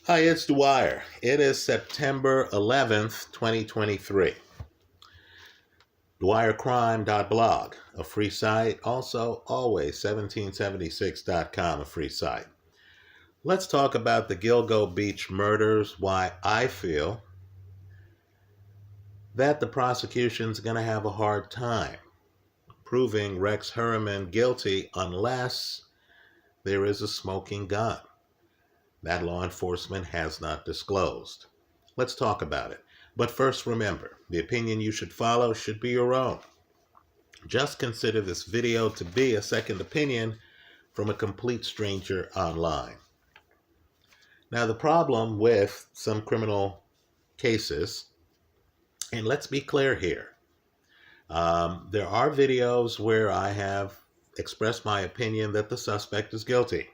Hi, it's Dwyer. It is September 11th, 2023. Dwyercrime.blog, a free site. Also, always 1776.com, a free site. Let's talk about the Gilgo Beach murders, why I feel that the prosecution's going to have a hard time proving Rex Heuermann guilty unless there is a smoking gun that law enforcement has not disclosed. Let's talk about it. But first, remember, the opinion you should follow should be your own. Just consider this video to be a second opinion from a complete stranger online. Now, the problem with some criminal cases, and let's be clear here, there are videos where I have expressed my opinion that the suspect is guilty.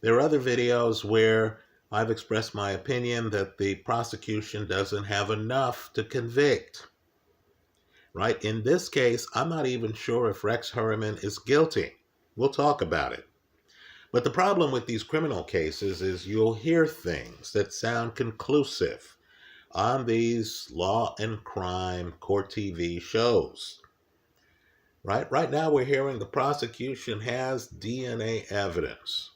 There are other videos where I've expressed my opinion that the prosecution doesn't have enough to convict. Right? In this case, I'm not even sure if Rex Heuermann is guilty. We'll talk about it. But the problem with these criminal cases is you'll hear things that sound conclusive on these law and crime court TV shows. Right now we're hearing the prosecution has DNA evidence.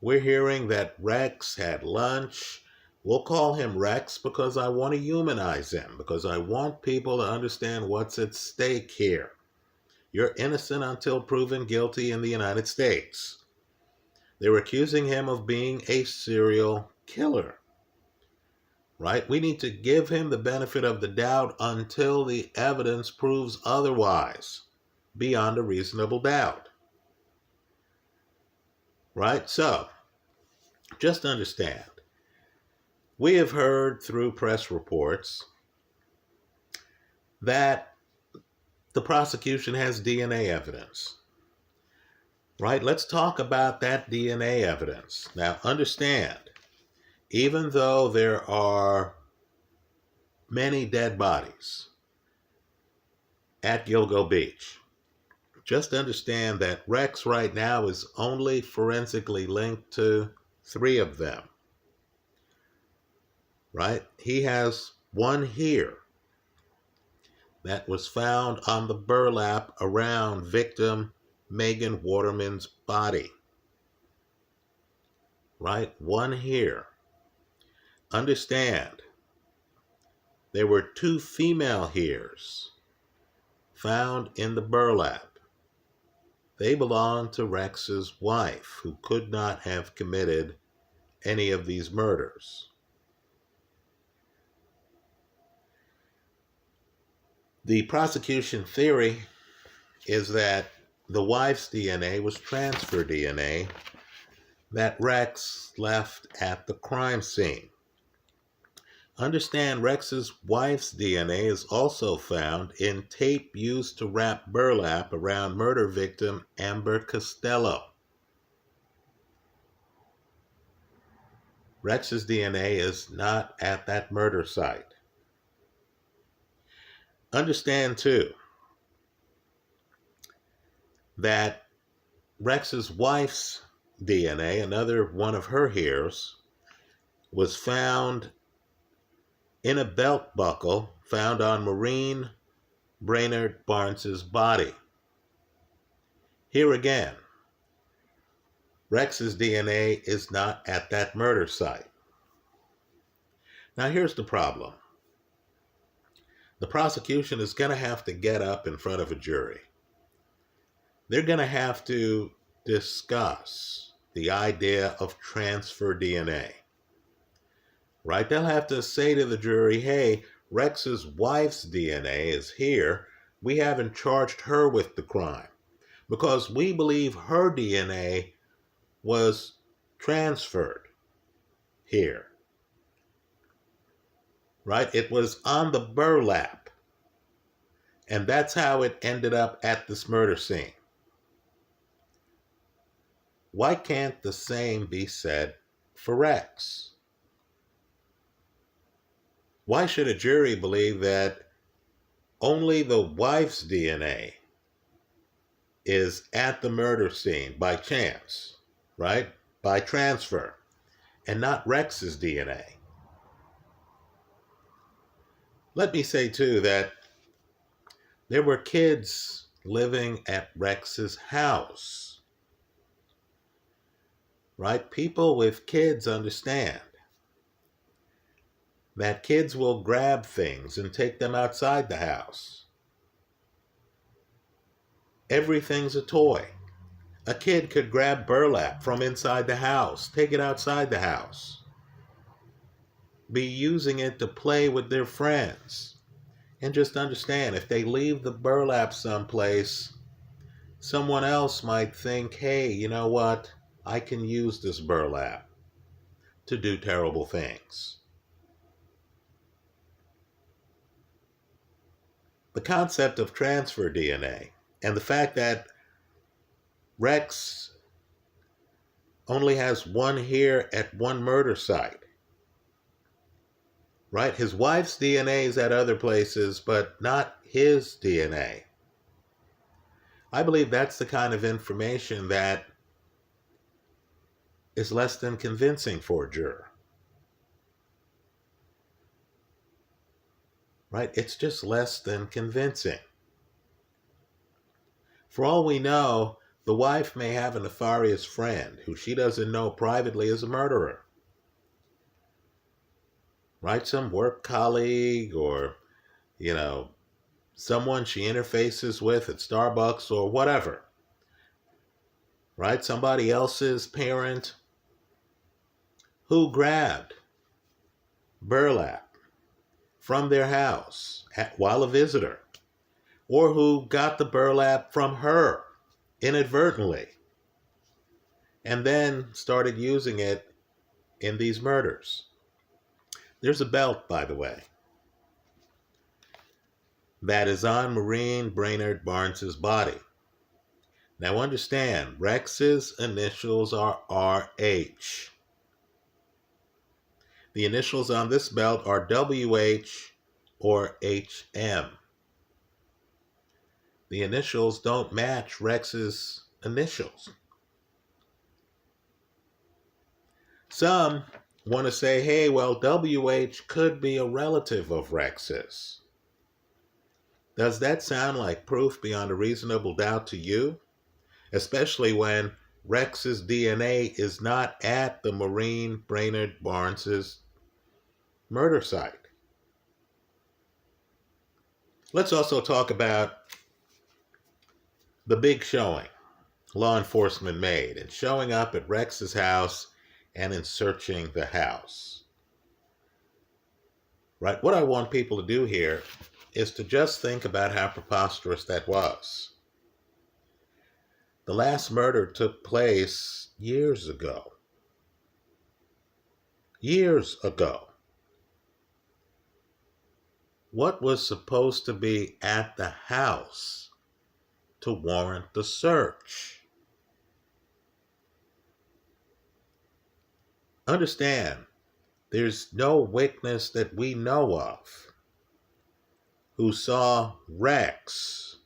We're hearing that Rex had lunch. We'll call him Rex because I want to humanize him, because I want people to understand what's at stake here. You're innocent until proven guilty in the United States. They were accusing him of being a serial killer. Right? We need to give him the benefit of the doubt until the evidence proves otherwise, beyond a reasonable doubt. Right? So, just understand, we have heard through press reports that the prosecution has DNA evidence. Right? Let's talk about that DNA evidence. Now, understand, even though there are many dead bodies at Gilgo Beach, just understand that Rex right now is only forensically linked to 3 of them. Right? He has one here that was found on the burlap around victim Megan Waterman's body. Right? One here. Understand, there were 2 female hairs found in the burlap. They belong to Rex's wife, who could not have committed any of these murders. The prosecution theory is that the wife's DNA was transfer DNA that Rex left at the crime scene. Understand, Rex's wife's DNA is also found in tape used to wrap burlap around murder victim Amber Costello. Rex's DNA is not at that murder site. Understand, too, that Rex's wife's DNA, another one of her hairs, was found in a belt buckle found on Maureen Brainerd Barnes's body. Here again, Rex's DNA is not at that murder site. Now here's the problem. The prosecution is going to have to get up in front of a jury. They're going to have to discuss the idea of transfer DNA. Right? They'll have to say to the jury, hey, Rex's wife's DNA is here. We haven't charged her with the crime because we believe her DNA was transferred here. Right? It was on the burlap. And that's how it ended up at this murder scene. Why can't the same be said for Rex? Why should a jury believe that only the wife's DNA is at the murder scene by chance, right? By transfer, and not Rex's DNA. Let me say, too, that there were kids living at Rex's house, right? People with kids understand that kids will grab things and take them outside the house. Everything's a toy. A kid could grab burlap from inside the house, take it outside the house, be using it to play with their friends. And just understand, if they leave the burlap someplace, someone else might think, hey, you know what? I can use this burlap to do terrible things. The concept of transfer DNA and the fact that Rex only has one here at one murder site, right? His wife's DNA is at other places, but not his DNA. I believe that's the kind of information that is less than convincing for a juror. Right? It's just less than convincing. For all we know, the wife may have a nefarious friend who she doesn't know privately is a murderer. Right? Some work colleague or, someone she interfaces with at Starbucks or whatever. Right? Somebody else's parent who grabbed burlap from their house while a visitor, or who got the burlap from her inadvertently and then started using it in these murders. There's a belt, by the way, that is on Maureen Brainerd Barnes's body. Now understand, Rex's initials are RH. The initials on this belt are WH or HM. The initials don't match Rex's initials. Some want to say, hey, well, WH could be a relative of Rex's. Does that sound like proof beyond a reasonable doubt to you? Especially when Rex's DNA is not at the Maureen Brainerd Barnes's murder site. Let's also talk about the big showing law enforcement made in showing up at Rex's house and in searching the house. Right? What I want people to do here is to just think about how preposterous that was. The last murder took place years ago. Years ago. What was supposed to be at the house to warrant the search? Understand, there's no witness that we know of who saw Rex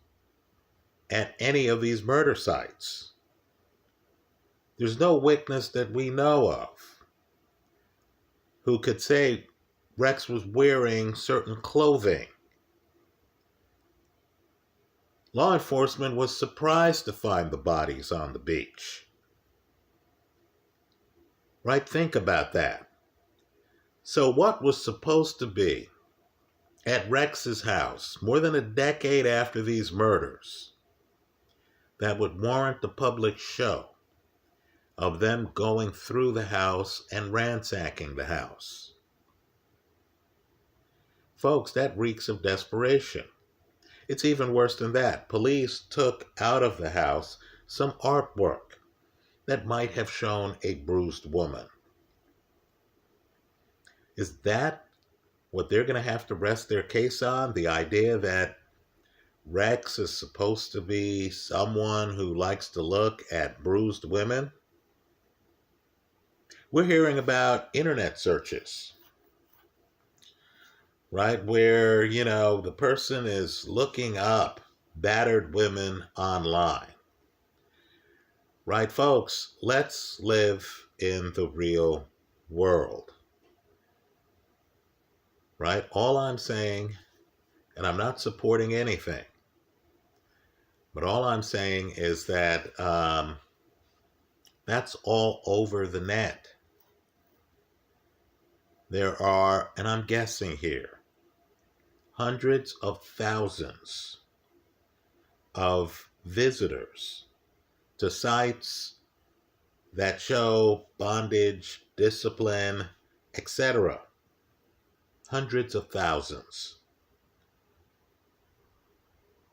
at any of these murder sites. There's no witness that we know of who could say Rex was wearing certain clothing. Law enforcement was surprised to find the bodies on the beach. Right? Think about that. So what was supposed to be at Rex's house more than a decade after these murders that would warrant the public show of them going through the house and ransacking the house? Folks, that reeks of desperation. It's even worse than that. Police took out of the house some artwork that might have shown a bruised woman. Is that what they're going to have to rest their case on? The idea that Rex is supposed to be someone who likes to look at bruised women? We're hearing about internet searches, right? Where, the person is looking up battered women online. Right, folks? Let's live in the real world. Right? All I'm saying, and I'm not supporting anything, but all I'm saying is that that's all over the net. There are, and I'm guessing here, hundreds of thousands of visitors to sites that show bondage, discipline, etc. Hundreds of thousands.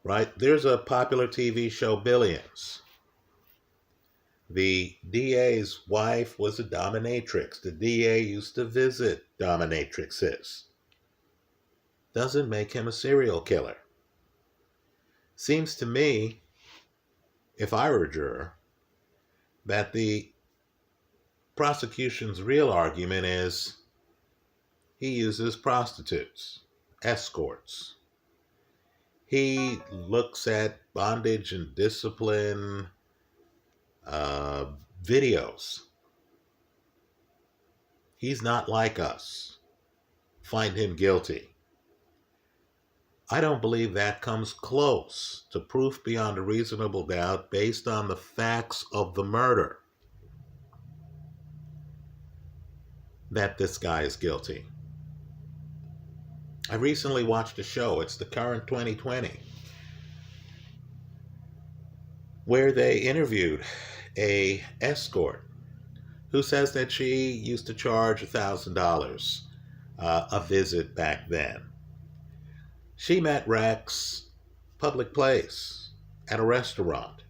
Right? There's a popular TV show, Billions. The DA's wife was a dominatrix. The DA used to visit dominatrixes. Doesn't make him a serial killer. Seems to me, if I were a juror, that the prosecution's real argument is he uses prostitutes, escorts. He looks at bondage and discipline videos. He's not like us. Find him guilty. I don't believe that comes close to proof beyond a reasonable doubt based on the facts of the murder that this guy is guilty. I recently watched a show, it's The Current 2020, where they interviewed a escort who says that she used to charge $1,000 a visit back then. She met Rex, public place, at a restaurant.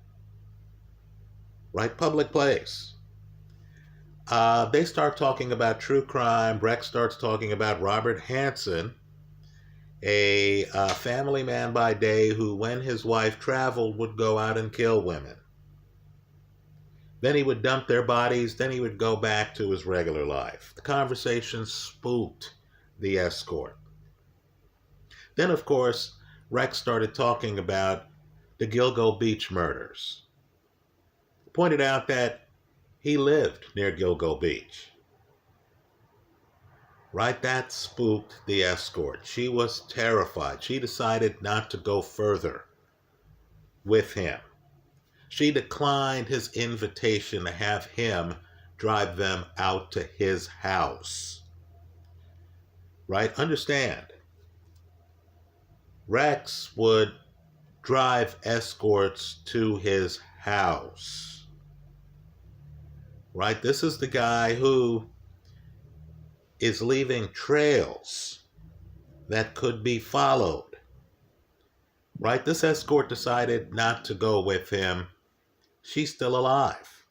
Right? Public place. They start talking about true crime. Rex starts talking about Robert Hansen, a family man by day who, when his wife traveled, would go out and kill women. Then he would dump their bodies. Then he would go back to his regular life. The conversation spooked the escort. Then, of course, Rex started talking about the Gilgo Beach murders. Pointed out that he lived near Gilgo Beach. Right? That spooked the escort. She was terrified. She decided not to go further with him. She declined his invitation to have him drive them out to his house. Right? Understand. Rex would drive escorts to his house. Right? This is the guy who is leaving trails that could be followed. Right? This escort decided not to go with him. She's still alive.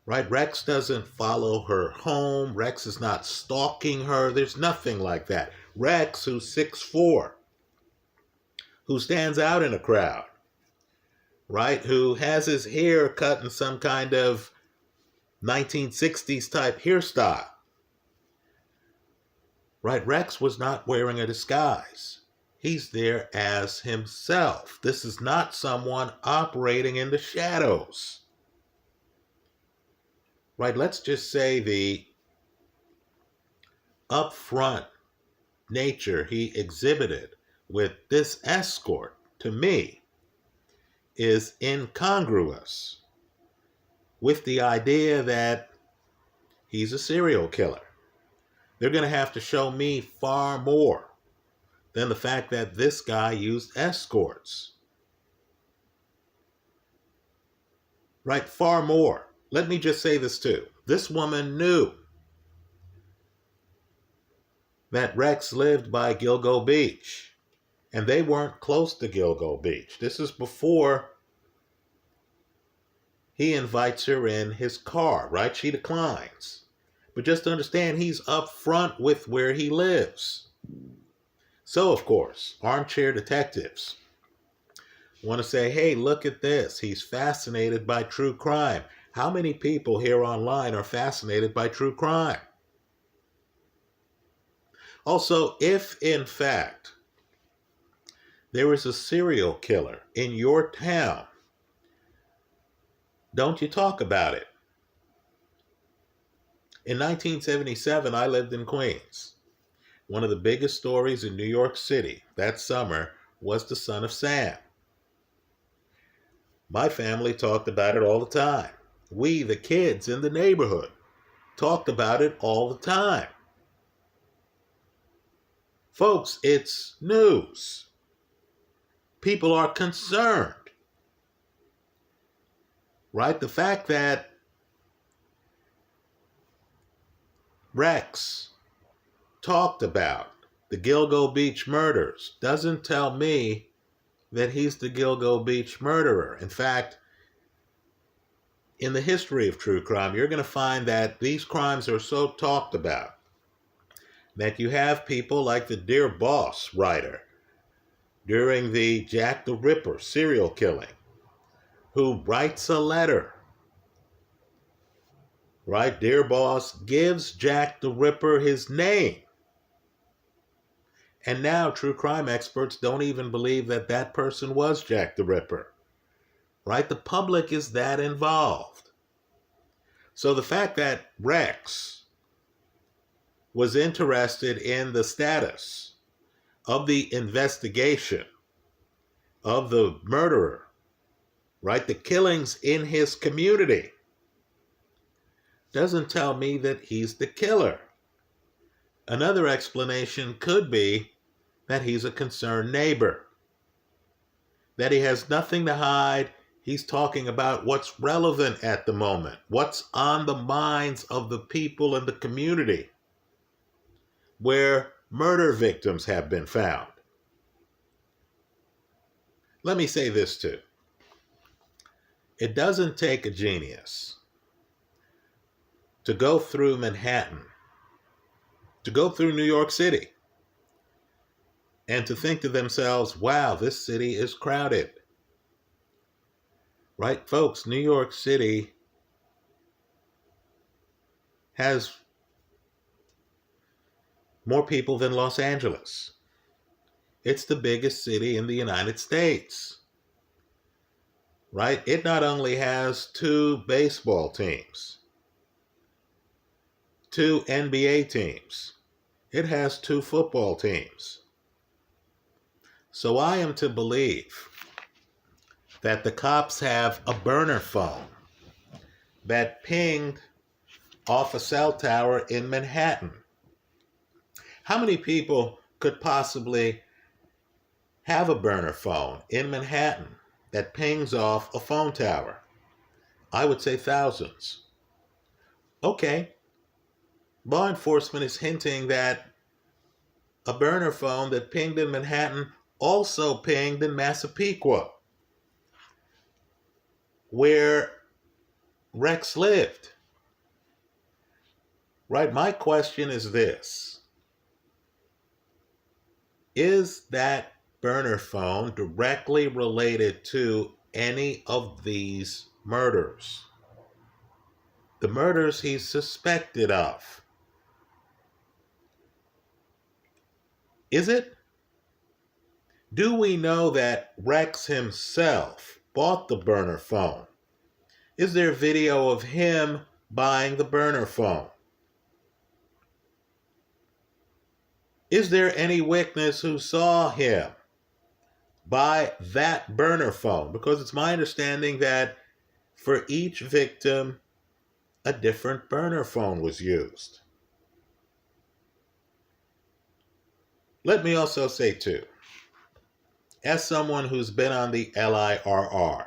Right? Rex doesn't follow her home. Rex is not stalking her. There's nothing like that. Rex, who's 6'4", who stands out in a crowd, right? Who has his hair cut in some kind of 1960s type hairstyle. Right? Rex was not wearing a disguise. He's there as himself. This is not someone operating in the shadows. Right? Let's just say the upfront nature he exhibited with this escort, to me, is incongruous with the idea that he's a serial killer. They're going to have to show me far more than the fact that this guy used escorts. Right? Far more. Let me just say this too. This woman knew that Rex lived by Gilgo Beach, and they weren't close to Gilgo Beach. This is before he invites her in his car, right? She declines. But just understand, he's up front with where he lives. So, of course, armchair detectives want to say, hey, look at this. He's fascinated by true crime. How many people here online are fascinated by true crime? Also, if in fact there is a serial killer in your town, don't you talk about it? In 1977, I lived in Queens. One of the biggest stories in New York City that summer was the Son of Sam. My family talked about it all the time. We, the kids in the neighborhood, talked about it all the time. Folks, it's news. People are concerned. Right? The fact that Rex talked about the Gilgo Beach murders doesn't tell me that he's the Gilgo Beach murderer. In fact, in the history of true crime, you're going to find that these crimes are so talked about that you have people like the Dear Boss writer during the Jack the Ripper serial killing who writes a letter. Right? Dear Boss gives Jack the Ripper his name. And now true crime experts don't even believe that that person was Jack the Ripper. Right? The public is that involved. So the fact that Rex was interested in the status of the investigation of the murderer, right? The killings in his community doesn't tell me that he's the killer. Another explanation could be that he's a concerned neighbor, that he has nothing to hide. He's talking about what's relevant at the moment, what's on the minds of the people in the community where murder victims have been found. Let me say this too. It doesn't take a genius to go through Manhattan, to go through New York City, and to think to themselves, wow, this city is crowded. Right, folks? New York City has more people than Los Angeles. It's the biggest city in the United States. Right? It not only has 2 baseball teams, 2 NBA teams, it has 2 football teams. So I am to believe that the cops have a burner phone that pinged off a cell tower in Manhattan. How many people could possibly have a burner phone in Manhattan that pings off a phone tower? I would say thousands. Okay. Law enforcement is hinting that a burner phone that pinged in Manhattan also pinged in Massapequa, where Rex lived. Right? My question is this. Is that burner phone directly related to any of these murders? The murders he's suspected of. Is it? Do we know that Rex himself bought the burner phone? Is there video of him buying the burner phone? Is there any witness who saw him buy that burner phone? Because it's my understanding that for each victim, a different burner phone was used. Let me also say too, as someone who's been on the LIRR,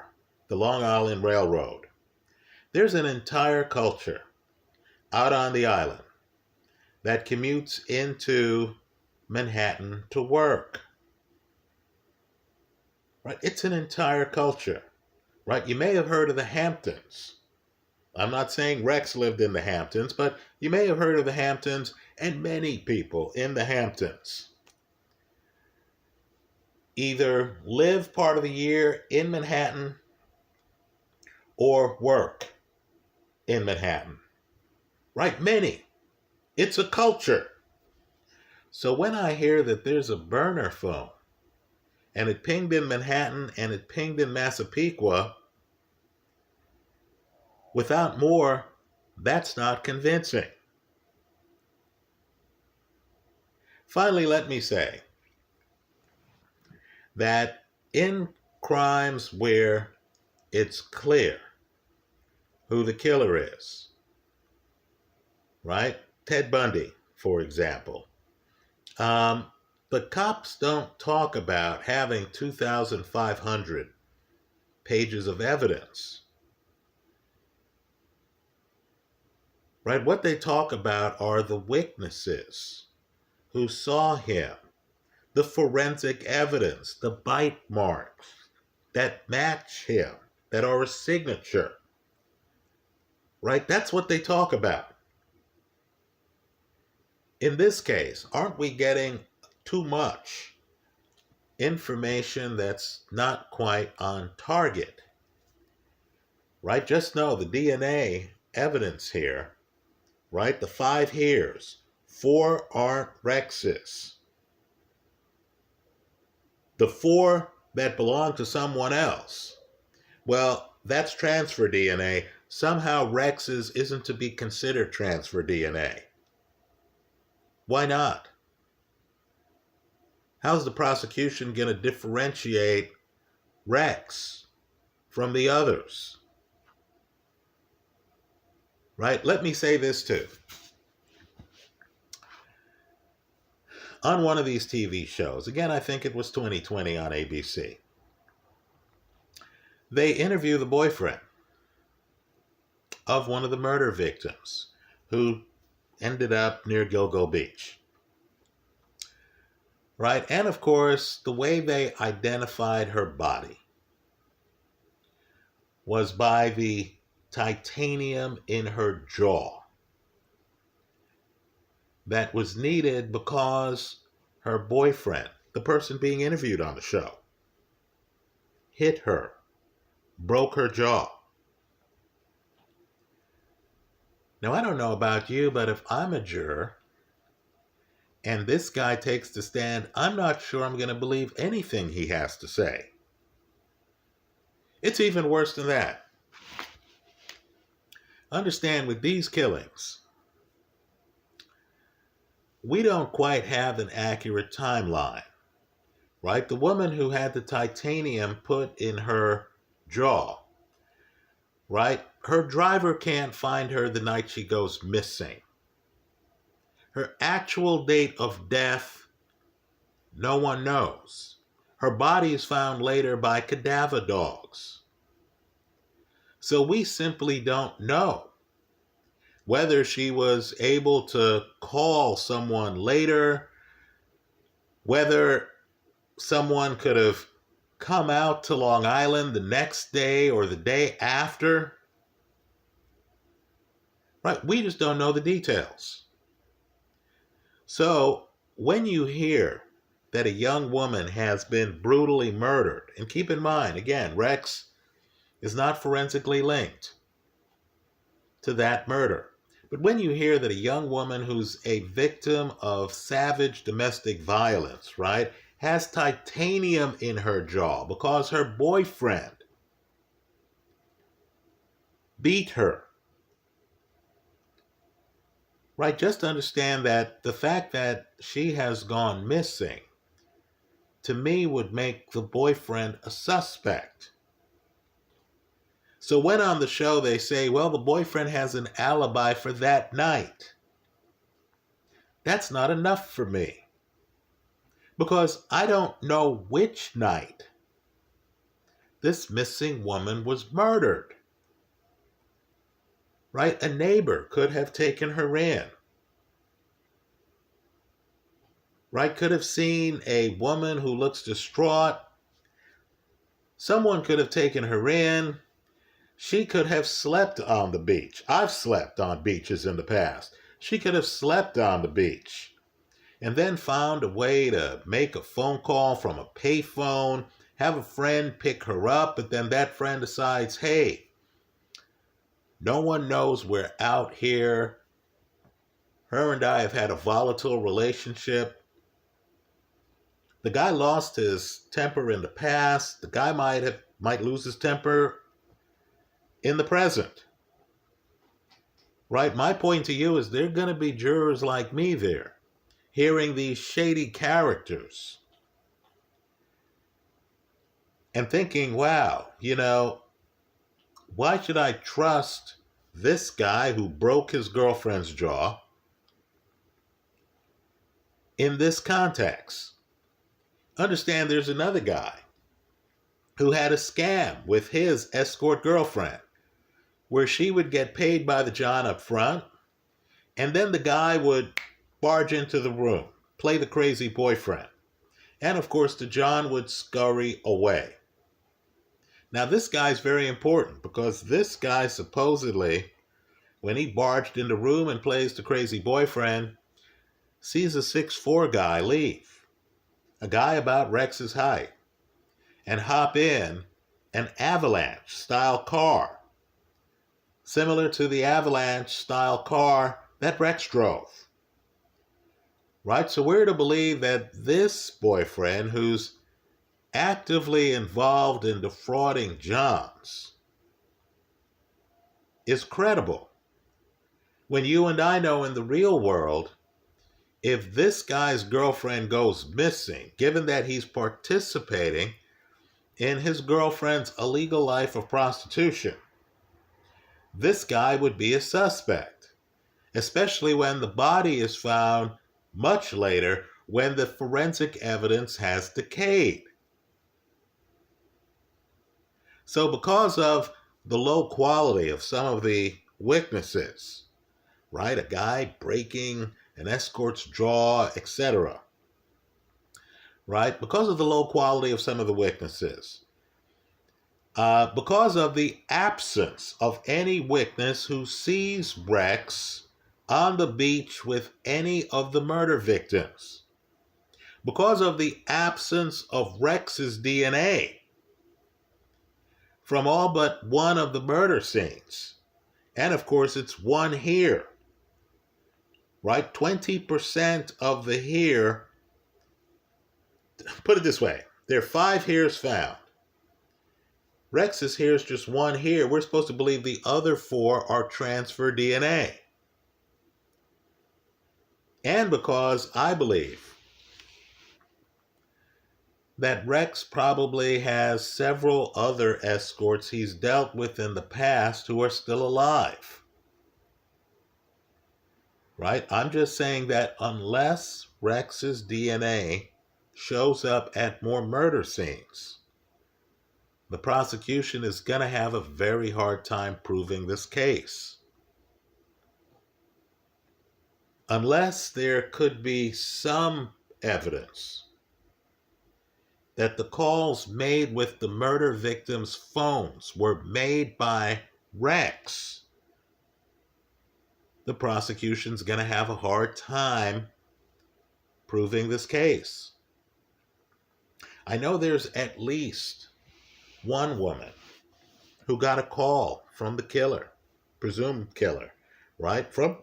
the Long Island Railroad, there's an entire culture out on the island that commutes into Manhattan to work. Right? It's an entire culture. Right? You may have heard of the Hamptons. I'm not saying Rex lived in the Hamptons, but you may have heard of the Hamptons and many people in the Hamptons either live part of the year in Manhattan or work in Manhattan. Right? Many. It's a culture. So when I hear that there's a burner phone and it pinged in Manhattan and it pinged in Massapequa, without more, that's not convincing. Finally, let me say that in crimes where it's clear who the killer is, right? Ted Bundy, for example. The cops don't talk about having 2,500 pages of evidence, right? What they talk about are the witnesses who saw him, the forensic evidence, the bite marks that match him, that are a signature, right? That's what they talk about. In this case, aren't we getting too much information that's not quite on target, right? Just know the DNA evidence here, right? The 5 hairs, 4 aren't Rex's. The 4 that belong to someone else, well, that's transfer DNA. Somehow Rex's isn't to be considered transfer DNA. Why not? How's the prosecution going to differentiate Rex from the others? Right? Let me say this too. On one of these TV shows, again, I think it was 2020 on ABC, they interview the boyfriend of one of the murder victims who ended up near Gilgo Beach. Right? And of course, the way they identified her body was by the titanium in her jaw that was needed because her boyfriend, the person being interviewed on the show, hit her, broke her jaw. Now, I don't know about you, but if I'm a juror and this guy takes the stand, I'm not sure I'm going to believe anything he has to say. It's even worse than that. Understand, with these killings, we don't quite have an accurate timeline, right? The woman who had the titanium put in her jaw, right? Her driver can't find her the night she goes missing. Her actual date of death, no one knows. Her body is found later by cadaver dogs. So we simply don't know whether she was able to call someone later, whether someone could have come out to Long Island the next day or the day after. Right? We just don't know the details. So when you hear that a young woman has been brutally murdered, and keep in mind, again, Rex is not forensically linked to that murder. But when you hear that a young woman who's a victim of savage domestic violence, right, has titanium in her jaw because her boyfriend beat her, right, just understand that the fact that she has gone missing, to me, would make the boyfriend a suspect. So when on the show they say, well, the boyfriend has an alibi for that night, that's not enough for me. Because I don't know which night this missing woman was murdered. Right? A neighbor could have taken her in. Right? Could have seen a woman who looks distraught. Someone could have taken her in. She could have slept on the beach. I've slept on beaches in the past. She could have slept on the beach and then found a way to make a phone call from a payphone, have a friend pick her up, but then that friend decides, hey, no one knows we're out here. Her and I have had a volatile relationship. The guy lost his temper in the past. The guy might lose his temper in the present. Right? My point to you is there are going to be jurors like me there hearing these shady characters and thinking, wow, why should I trust this guy who broke his girlfriend's jaw in this context? Understand there's another guy who had a scam with his escort girlfriend where she would get paid by the John up front, and then the guy would barge into the room, play the crazy boyfriend. And of course, the John would scurry away. Now, this guy's very important because this guy supposedly, when he barged in the room and plays the crazy boyfriend, sees a 6'4" guy leave, a guy about Rex's height, and hop in an Avalanche-style car, similar to the Avalanche-style car that Rex drove. Right? So we're to believe that this boyfriend, who's actively involved in defrauding Johns, is credible. When you and I know in the real world, if this guy's girlfriend goes missing, given that he's participating in his girlfriend's illegal life of prostitution, this guy would be a suspect, especially when the body is found much later when the forensic evidence has decayed. So because of the low quality of some of the witnesses, right, a guy breaking an escort's jaw, etc., right, because of the low quality of some of the witnesses, because of the absence of any witness who sees Rex on the beach with any of the murder victims, because of the absence of Rex's DNA from all but one of the murder scenes, and of course it's one hair, right? 20% of the hair, put it this way, there are 5 hairs found. Rex's hair is just one hair. We're supposed to believe the other 4 are transfer DNA. And because I believe that Rex probably has several other escorts he's dealt with in the past who are still alive. Right? I'm just saying that unless Rex's DNA shows up at more murder scenes, the prosecution is going to have a very hard time proving this case. Unless there could be some evidence that the calls made with the murder victims' phones were made by Rex, the prosecution's going to have a hard time proving this case. I know there's at least one woman who got a call from the killer, presumed killer, right, from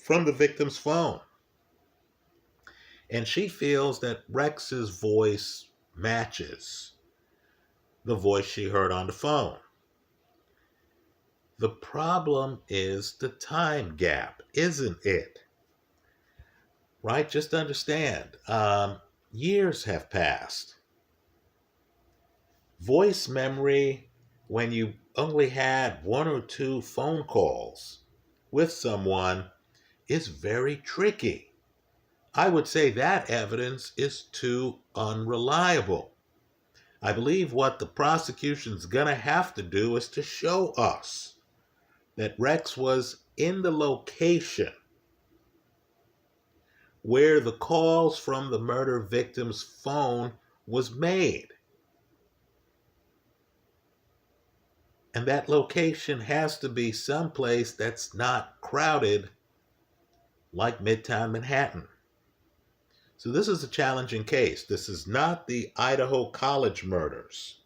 the victim's phone. And she feels that Rex's voice matches the voice she heard on the phone. The problem is the time gap, isn't it? Right? Just understand, years have passed. Voice memory, when you only had 1 or 2 phone calls with someone, is very tricky. I would say that evidence is too unreliable. I believe what the prosecution's going to have to do is to show us that Rex was in the location where the calls from the murder victim's phone was made. And that location has to be someplace that's not crowded like Midtown Manhattan. So this is a challenging case. This is not the Idaho College murders.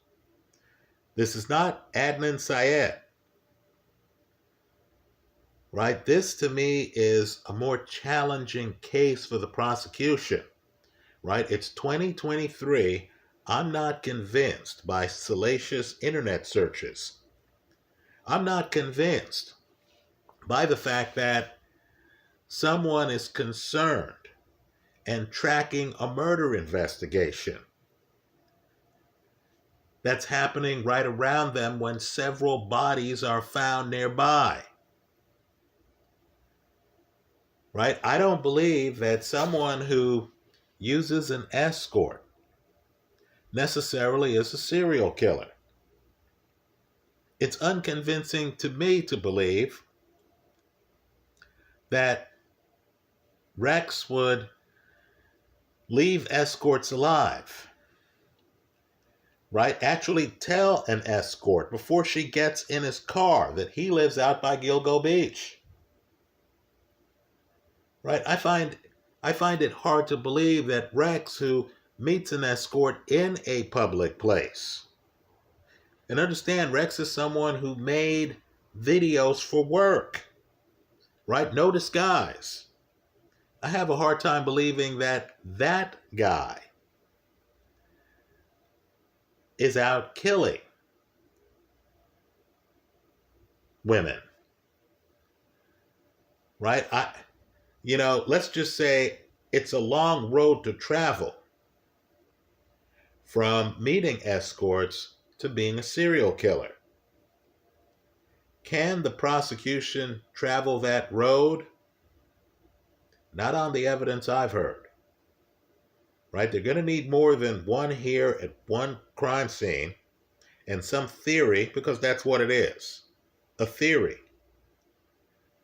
This is not Adnan Syed. Right? This to me is a more challenging case for the prosecution. Right? It's 2023. I'm not convinced by salacious internet searches. I'm not convinced by the fact that someone is concerned and tracking a murder investigation that's happening right around them when several bodies are found nearby. Right? I don't believe that someone who uses an escort necessarily is a serial killer. It's unconvincing to me to believe that Rex would leave escorts alive. Right? Actually tell an escort before she gets in his car that he lives out by Gilgo Beach. Right? I find it hard to believe that Rex, who meets an escort in a public place, and understand Rex is someone who made videos for work, right? No disguise. I have a hard time believing that that guy is out killing women, right? Let's just say it's a long road to travel from meeting escorts to being a serial killer. Can the prosecution travel that road? Not on the evidence I've heard. Right? They're going to need more than one here at one crime scene and some theory, because that's what it is, a theory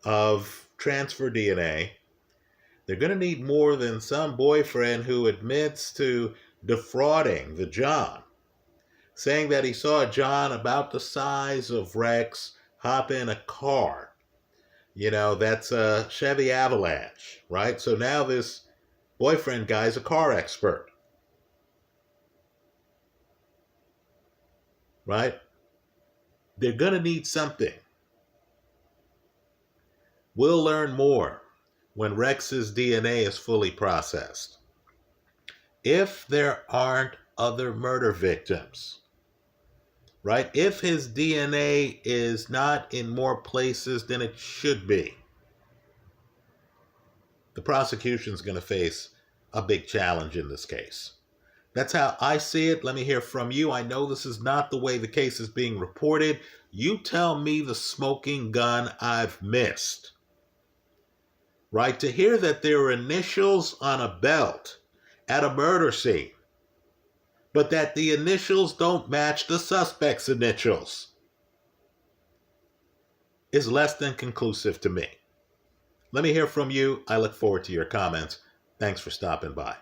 of transfer DNA. They're going to need more than some boyfriend who admits to defrauding the John, saying that he saw John about the size of Rex hop in a car. That's a Chevy Avalanche, right? So now this boyfriend guy's a car expert, right? They're going to need something. We'll learn more when Rex's DNA is fully processed. If there aren't other murder victims, right? If his DNA is not in more places than it should be, the prosecution's going to face a big challenge in this case. That's how I see it. Let me hear from you. I know this is not the way the case is being reported. You tell me the smoking gun I've missed. Right? To hear that there are initials on a belt at a murder scene, but that the initials don't match the suspect's initials, is less than conclusive to me. Let me hear from you. I look forward to your comments. Thanks for stopping by.